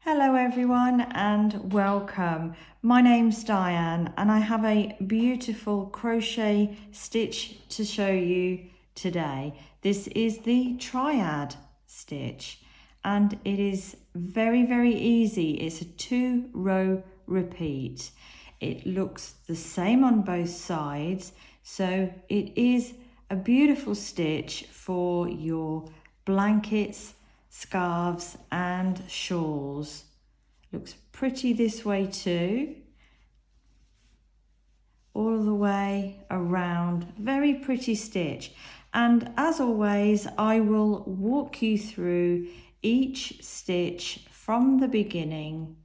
Hello everyone and welcome. My name's Diane and I have a beautiful crochet stitch to show you today. This is the Triad stitch and it is very easy. It's a 2-row repeat. It looks the same on both sides, so it is a beautiful stitch for your blankets, scarves and shawls. Looks pretty this way too, all the way around. Very pretty stitch, and as always I will walk you through each stitch from the beginning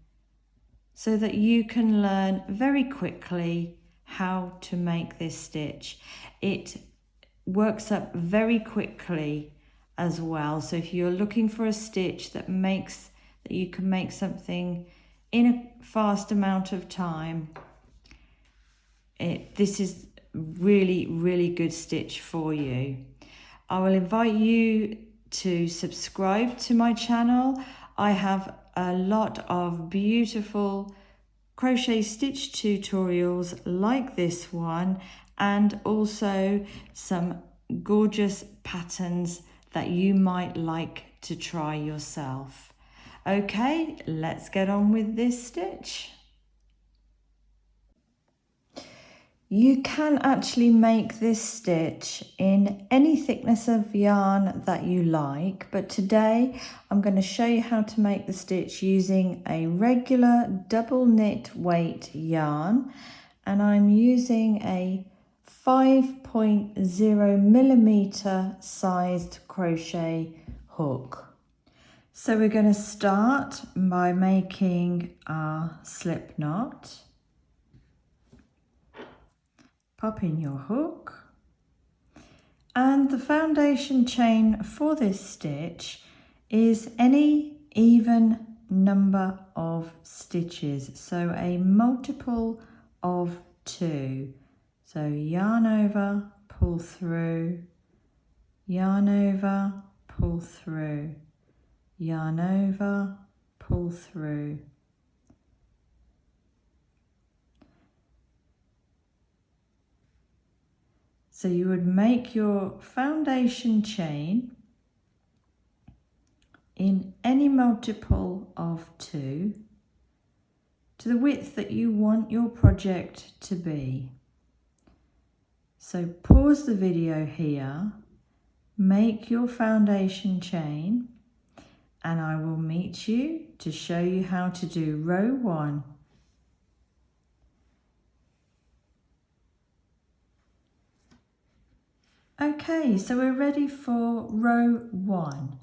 so that you can learn very quickly how to make this stitch. It works up very quickly as well, so if you're looking for a stitch that you can make something in a fast amount of time, this is really good stitch for you. I will invite you to subscribe to my channel. I have a lot of beautiful crochet stitch tutorials like this one, and also some gorgeous patterns that you might like to try yourself. Okay, let's get on with this stitch. You can actually make this stitch in any thickness of yarn that you like, but today I'm going to show you how to make the stitch using a regular double knit weight yarn, and I'm using a 5.0mm sized crochet hook. So we're going to start by making our slip knot. Pop in your hook, and the foundation chain for this stitch is any even number of stitches, so a multiple of 2. So yarn over, pull through, yarn over, pull through, yarn over, pull through. So you would make your foundation chain in any multiple of 2 to the width that you want your project to be. So pause the video here, make your foundation chain, and I will meet you to show you how to do row 1. Okay, so we're ready for row 1.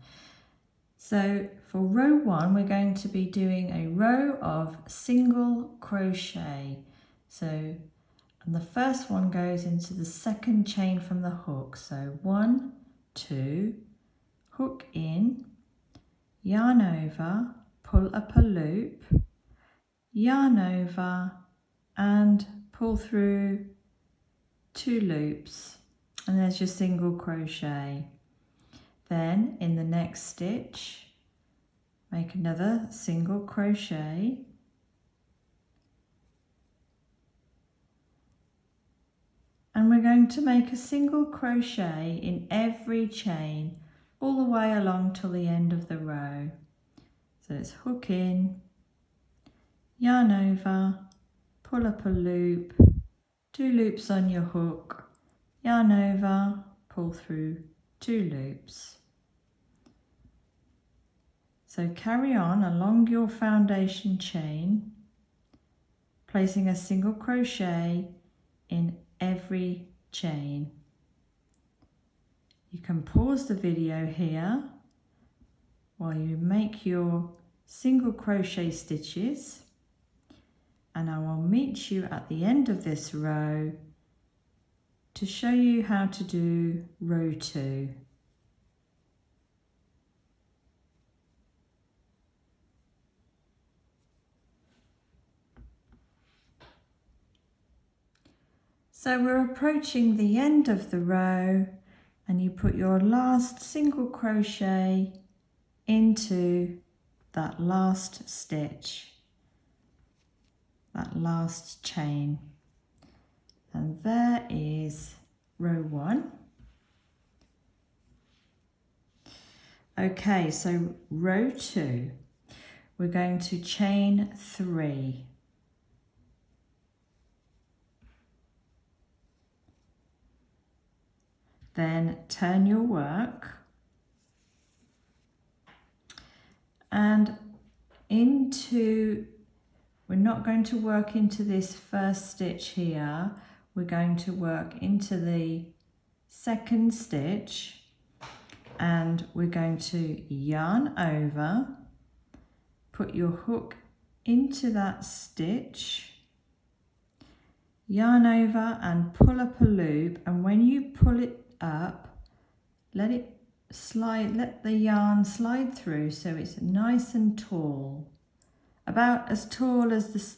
So for row 1, we're going to be doing a row of single crochet. So, and the first one goes into the second chain from the hook. So 1, 2, hook in, yarn over, pull up a loop, yarn over, and pull through 2 loops. And there's your single crochet. Then in the next stitch, make another single crochet, and we're going to make a single crochet in every chain all the way along till the end of the row. So it's hook in, yarn over, pull up a loop, 2 loops on your hook, yarn over, pull through 2 loops. So carry on along your foundation chain, placing a single crochet in every chain. You can pause the video here while you make your single crochet stitches, and I will meet you at the end of this row to show you how to do row 2. So we're approaching the end of the row, and you put your last single crochet into that last stitch, that last chain. And there is row 1. Okay, so row 2, we're going to chain 3. Then turn your work and we're not going to work into this first stitch here, we're going to work into the second stitch, and we're going to yarn over, put your hook into that stitch, yarn over and pull up a loop, and when you pull it up, let the yarn slide through so it's nice and tall, about as tall as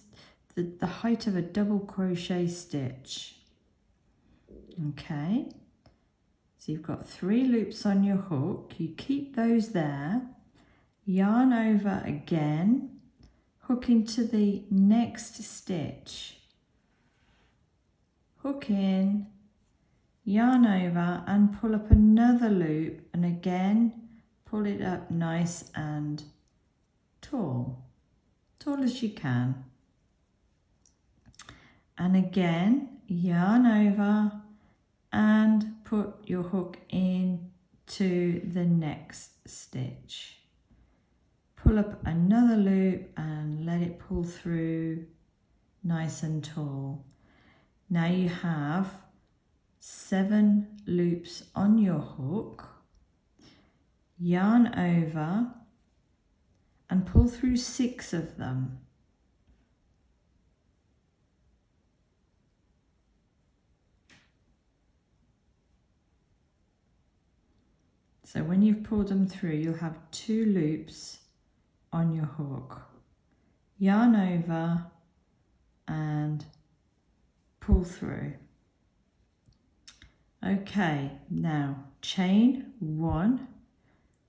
the height of a double crochet stitch. Okay, so you've got 3 loops on your hook, you keep those there, yarn over again, hook into the next stitch, hook in, yarn over and pull up another loop, and again pull it up nice and tall as you can, and again yarn over and put your hook in to the next stitch, pull up another loop and let it pull through nice and tall. Now you have 7 loops on your hook, yarn over and pull through 6 of them. So when you've pulled them through, you'll have 2 loops on your hook. Yarn over and pull through. Okay, now chain 1.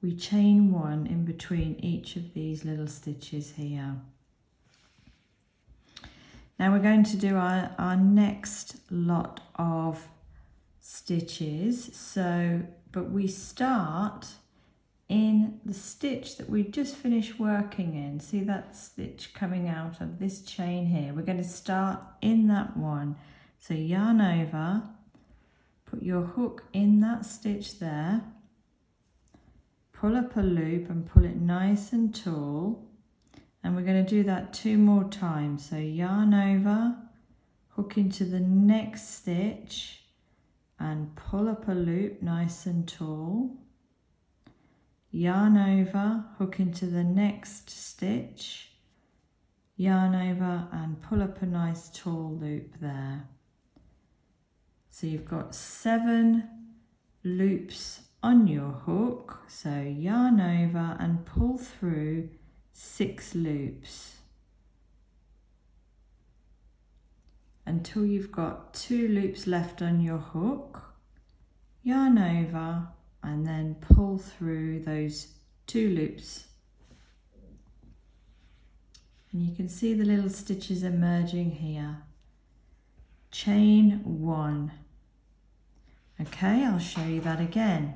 We chain 1 in between each of these little stitches here. Now we're going to do our next lot of stitches. But we start in the stitch that we just finished working in. See that stitch coming out of this chain here? We're going to start in that one. So yarn over, put your hook in that stitch there, pull up a loop and pull it nice and tall, and we're going to do that 2 more times. So yarn over, hook into the next stitch and pull up a loop nice and tall, yarn over, hook into the next stitch, yarn over and pull up a nice tall loop there. So you've got 7 loops on your hook, so yarn over and pull through 6 loops until you've got 2 loops left on your hook, yarn over and then pull through those 2 loops. And you can see the little stitches emerging here. Chain 1. Okay, I'll show you that again.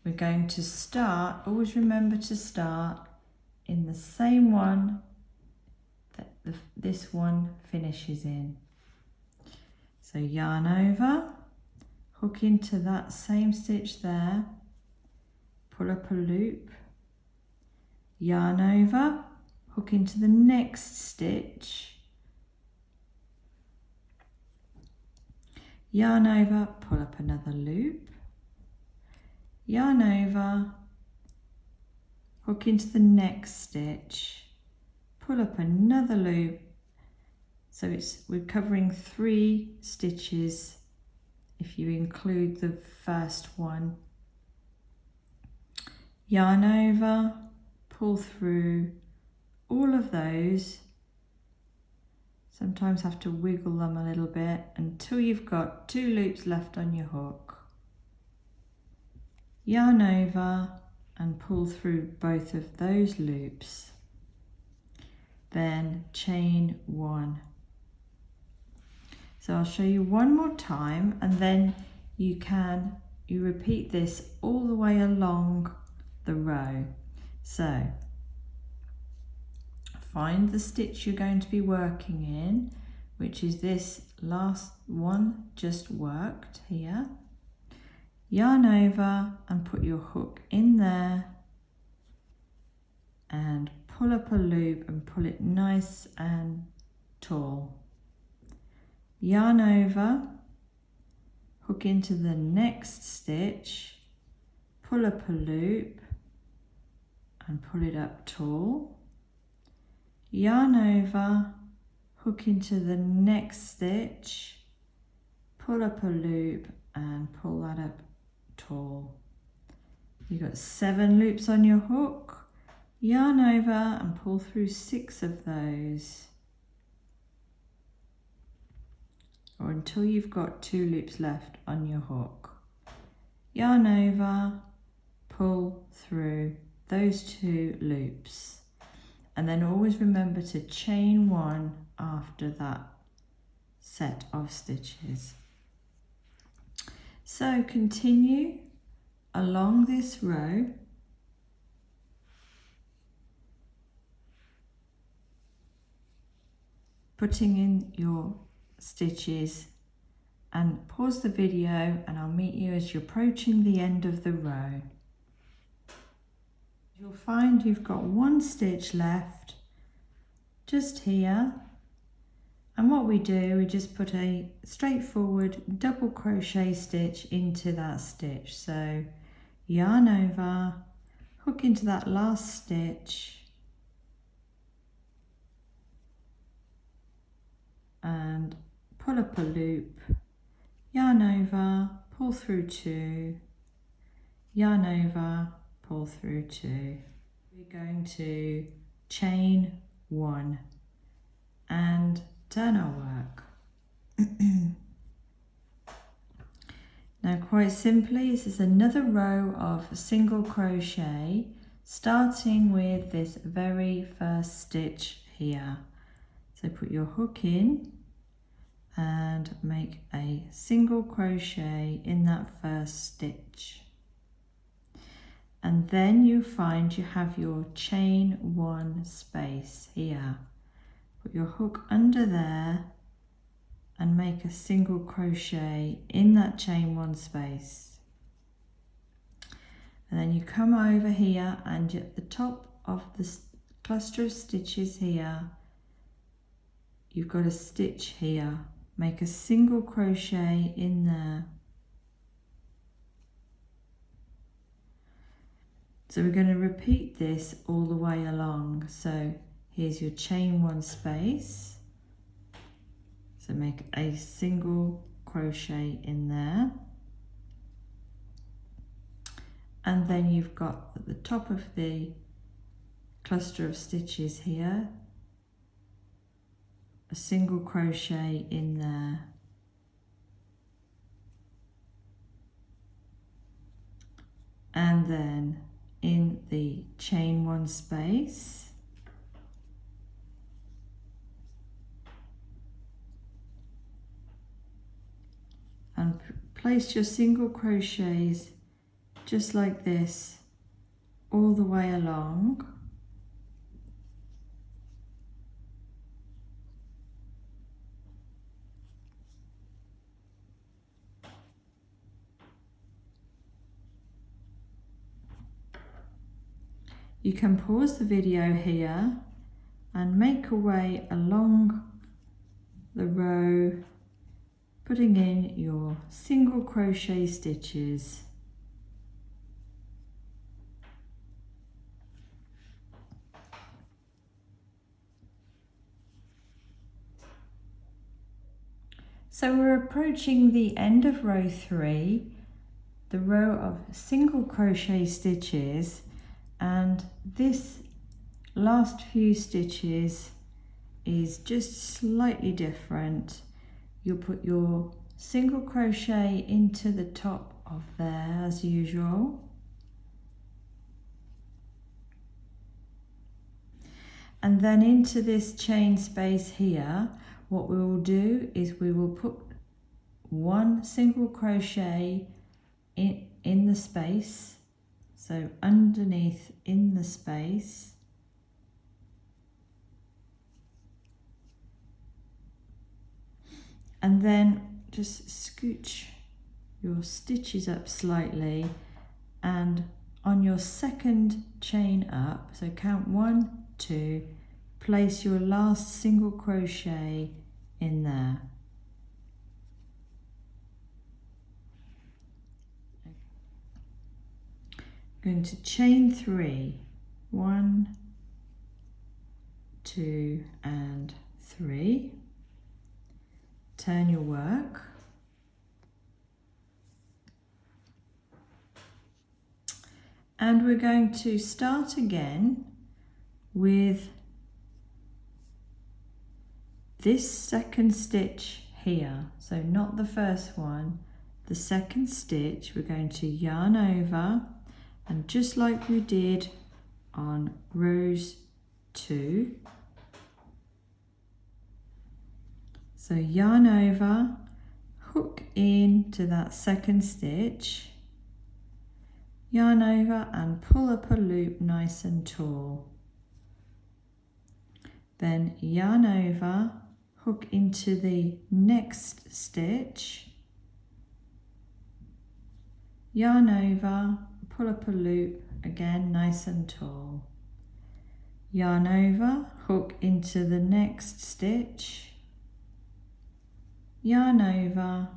We're going to start, always remember to start in the same one that this one finishes in. So yarn over, hook into that same stitch there, pull up a loop, yarn over, hook into the next stitch, yarn over, pull up another loop, yarn over, hook into the next stitch, pull up another loop. So we're covering 3 stitches if you include the first one. Yarn over, pull through all of those. Sometimes have to wiggle them a little bit until you've got 2 loops left on your hook. Yarn over and pull through both of those loops. then chain 1. So I'll show you one more time, and then you repeat this all the way along the row. So find the stitch you're going to be working in, which is this last one just worked here. Yarn over and put your hook in there and pull up a loop and pull it nice and tall. Yarn over, hook into the next stitch, pull up a loop and pull it up tall. Yarn over, hook into the next stitch, pull up a loop and pull that up tall. You've got 7 loops on your hook. Yarn over and pull through 6 of those, or until you've got 2 loops left on your hook. Yarn over, pull through those 2 loops, and then always remember to chain 1 after that set of stitches. So continue along this row, putting in your stitches, and pause the video and I'll meet you as you're approaching the end of the row. You'll find you've got 1 stitch left just here, and what we do, we just put a straightforward double crochet stitch into that stitch. So yarn over, hook into that last stitch and pull up a loop, yarn over, pull through 2, yarn over, pull through 2. We're going to chain 1 and turn our work. Now quite simply, this is another row of single crochet, starting with this very first stitch here. So put your hook in and make a single crochet in that first stitch. And then you find you have your chain 1 space here. Put your hook under there and make a single crochet in that chain 1 space. And then you come over here and at the top of the cluster of stitches here, you've got a stitch here. Make a single crochet in there. So we're going to repeat this all the way along. So here's your chain 1 space. So make a single crochet in there. And then you've got at the top of the cluster of stitches here, a single crochet in there. And then in the chain 1 space, and place your single crochets just like this all the way along. You can pause the video here and make a way along the row, putting in your single crochet stitches. So we're approaching the end of row 3, the row of single crochet stitches, and this last few stitches is just slightly different. You'll put your single crochet into the top of there as usual, And then into this chain space here, what we will do is we will put one single crochet in the space, so underneath in the space, and then just scooch your stitches up slightly, and on your second chain up, so count 1, 2, place your last single crochet in there. Going to chain 3, 1, 2 and 3. Turn your work. And we're going to start again with this second stitch here. So not the first one, the second stitch. We're going to yarn over, and just like we did on rows 2, so yarn over, hook into that second stitch, yarn over and pull up a loop nice and tall. Then yarn over, hook into the next stitch, yarn over, pull up a loop again nice and tall. Yarn over, hook into the next stitch, yarn over,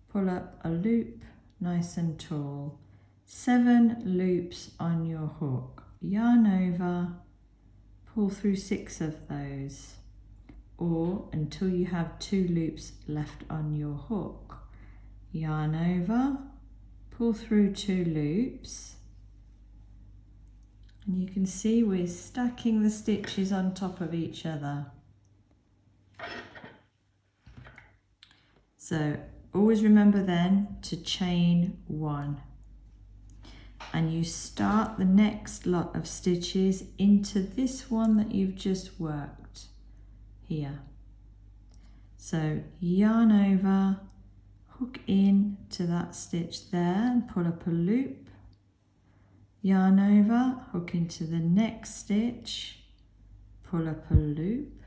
pull up a loop nice and tall. 7 loops on your hook. Yarn over, pull through 6 of those, or until you have 2 loops left on your hook. Yarn over, pull through 2 loops, and you can see we're stacking the stitches on top of each other. So always remember then to chain 1. And you start the next lot of stitches into this one that you've just worked here. So yarn over, hook in to that stitch there and pull up a loop. Yarn over, hook into the next stitch, pull up a loop.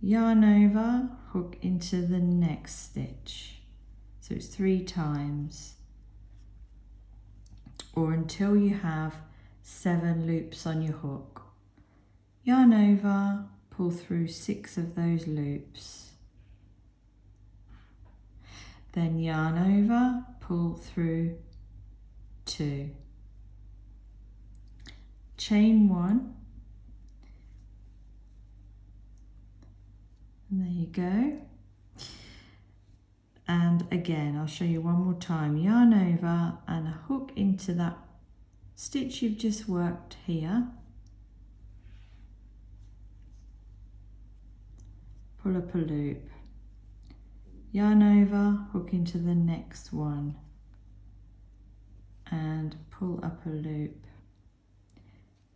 Yarn over, hook into the next stitch. So it's 3 times. Or until you have 7 loops on your hook. Yarn over, pull through 6 of those loops. Then yarn over, pull through 2. Chain 1. And there you go. And again, I'll show you one more time. Yarn over and hook into that stitch you've just worked here. Pull up a loop. Yarn over, hook into the next one. And pull up a loop.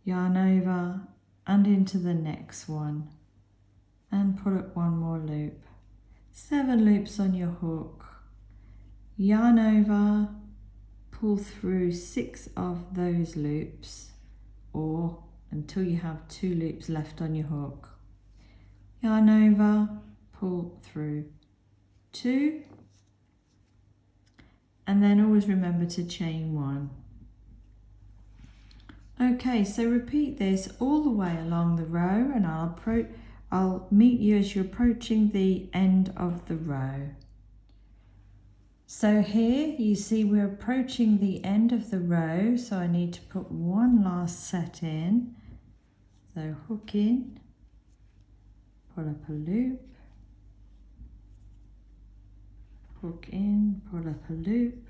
Yarn over and into the next one. And pull up one more loop. 7 loops on your hook, yarn over, pull through 6 of those loops, or until you have 2 loops left on your hook. Yarn over, pull through 2, and then always remember to chain 1. Okay, so repeat this all the way along the row, and I'll meet you as you're approaching the end of the row. So here you see we're approaching the end of the row, so I need to put one last set in. So hook in, pull up a loop, hook in, pull up a loop,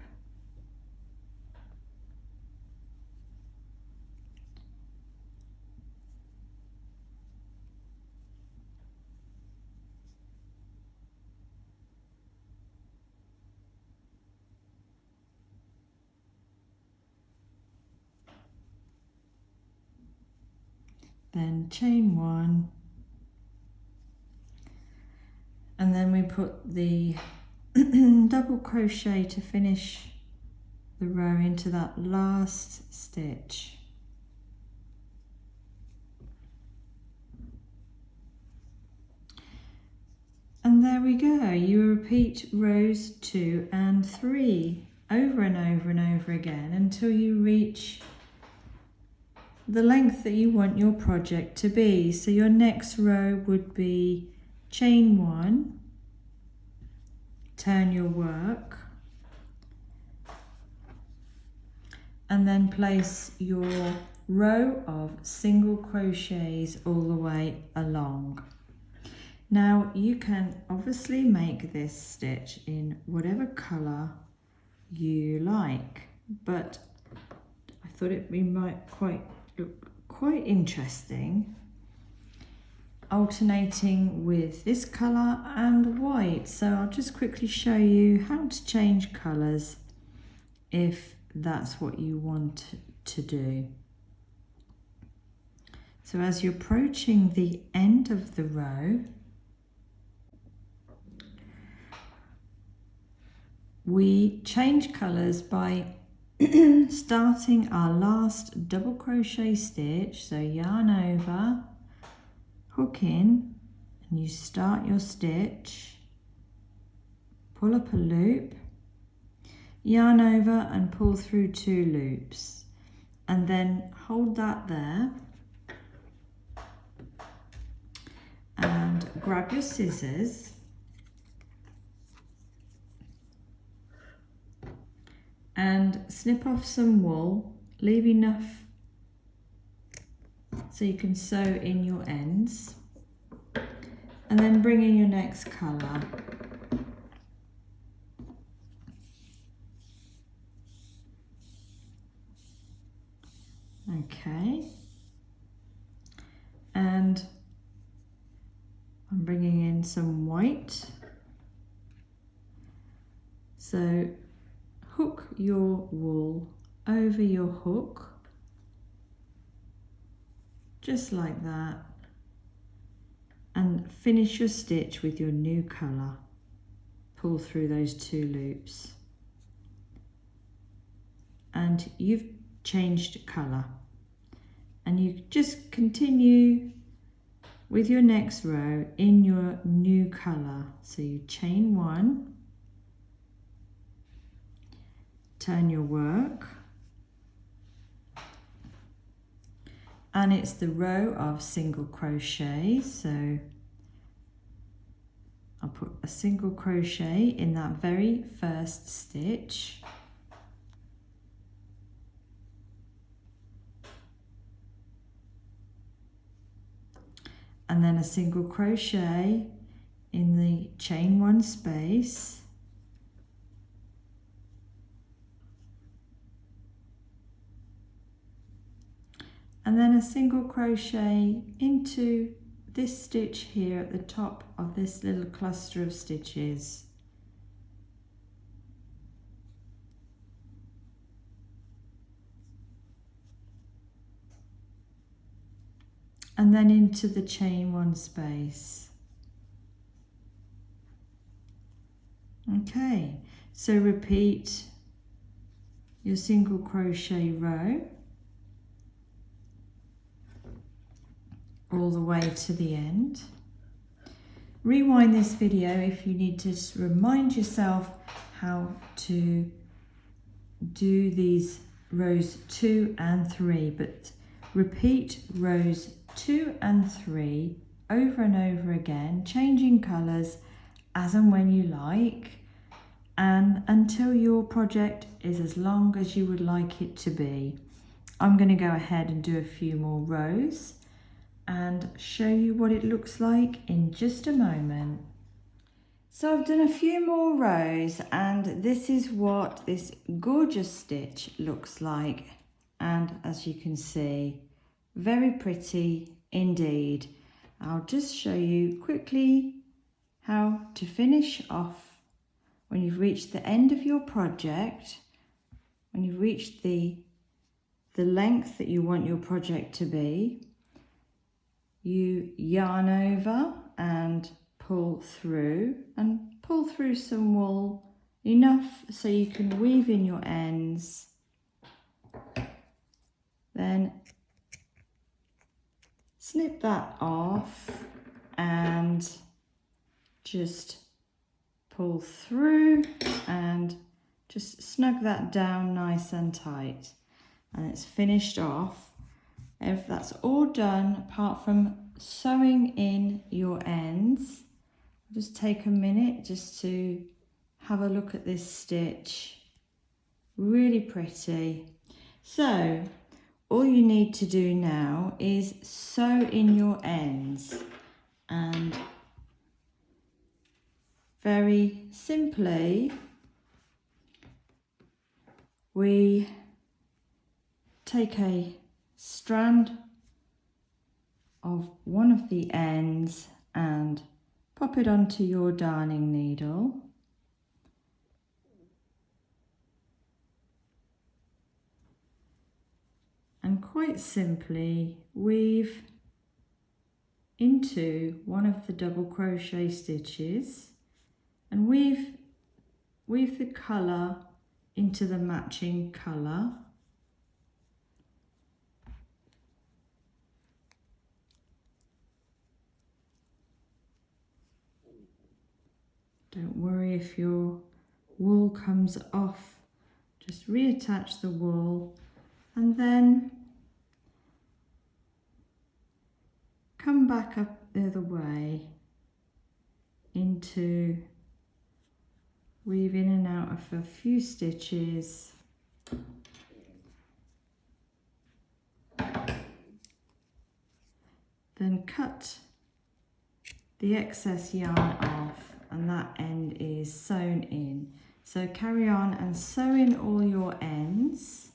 then chain 1, and then we put the double crochet to finish the row into that last stitch. And there we go. You repeat rows 2 and 3 over and over and over again until you reach the length that you want your project to be. So your next row would be chain 1, turn your work, and then place your row of single crochets all the way along. Now you can obviously make this stitch in whatever colour you like, but I thought it might look quite interesting alternating with this colour and white. So I'll just quickly show you how to change colours if that's what you want to do. So as you're approaching the end of the row, we change colours by starting our last double crochet stitch. So yarn over, hook in, and you start your stitch, pull up a loop, yarn over and pull through 2 loops, and then hold that there and grab your scissors and snip off some wool, leave enough so you can sew in your ends, and then bring in your next colour. Okay, and I'm bringing in some white. So hook your wool over your hook, just like that, and finish your stitch with your new colour. Pull through those 2 loops, and you've changed colour, and you just continue with your next row in your new colour. So you chain 1, turn your work, and it's the row of single crochet. So I'll put a single crochet in that very first stitch, and then a single crochet in the chain 1 space, and then a single crochet into this stitch here at the top of this little cluster of stitches. And then into the chain 1 space. Okay, so repeat your single crochet row all the way to the end. Rewind this video if you need to remind yourself how to do these rows 2 and 3, but repeat rows 2 and 3 over and over again, changing colours as and when you like, and until your project is as long as you would like it to be. I'm going to go ahead and do a few more rows and show you what it looks like in just a moment. So I've done a few more rows, and this is what this gorgeous stitch looks like, and as you can see, very pretty indeed. I'll just show you quickly how to finish off when you've reached the end of your project, when you've reached the length that you want your project to be. you yarn over and pull through some wool, enough so you can weave in your ends. Then snip that off and just pull through and just snug that down nice and tight, and it's finished off. If that's all done, apart from sewing in your ends, just take a minute just to have a look at this stitch. Really pretty. So all you need to do now is sew in your ends, and very simply we take a strand of one of the ends and pop it onto your darning needle, and quite simply weave into one of the double crochet stitches and weave the colour into the matching colour. Don't worry if your wool comes off, just reattach the wool and then come back up the other way into weave in and out of a few stitches. Then cut the excess yarn off and that end is sewn in. So carry on and sew in all your ends.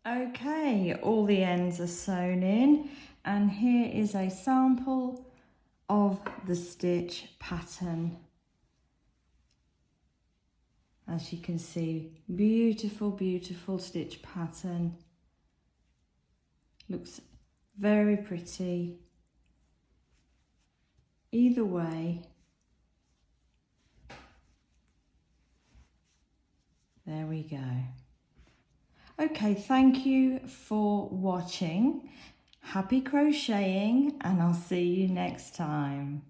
Okay, all the ends are sewn in, and here is a sample of the stitch pattern. As you can see, beautiful, beautiful stitch pattern. Looks very pretty. Either way, there we go. Okay, thank you for watching. Happy crocheting, and I'll see you next time.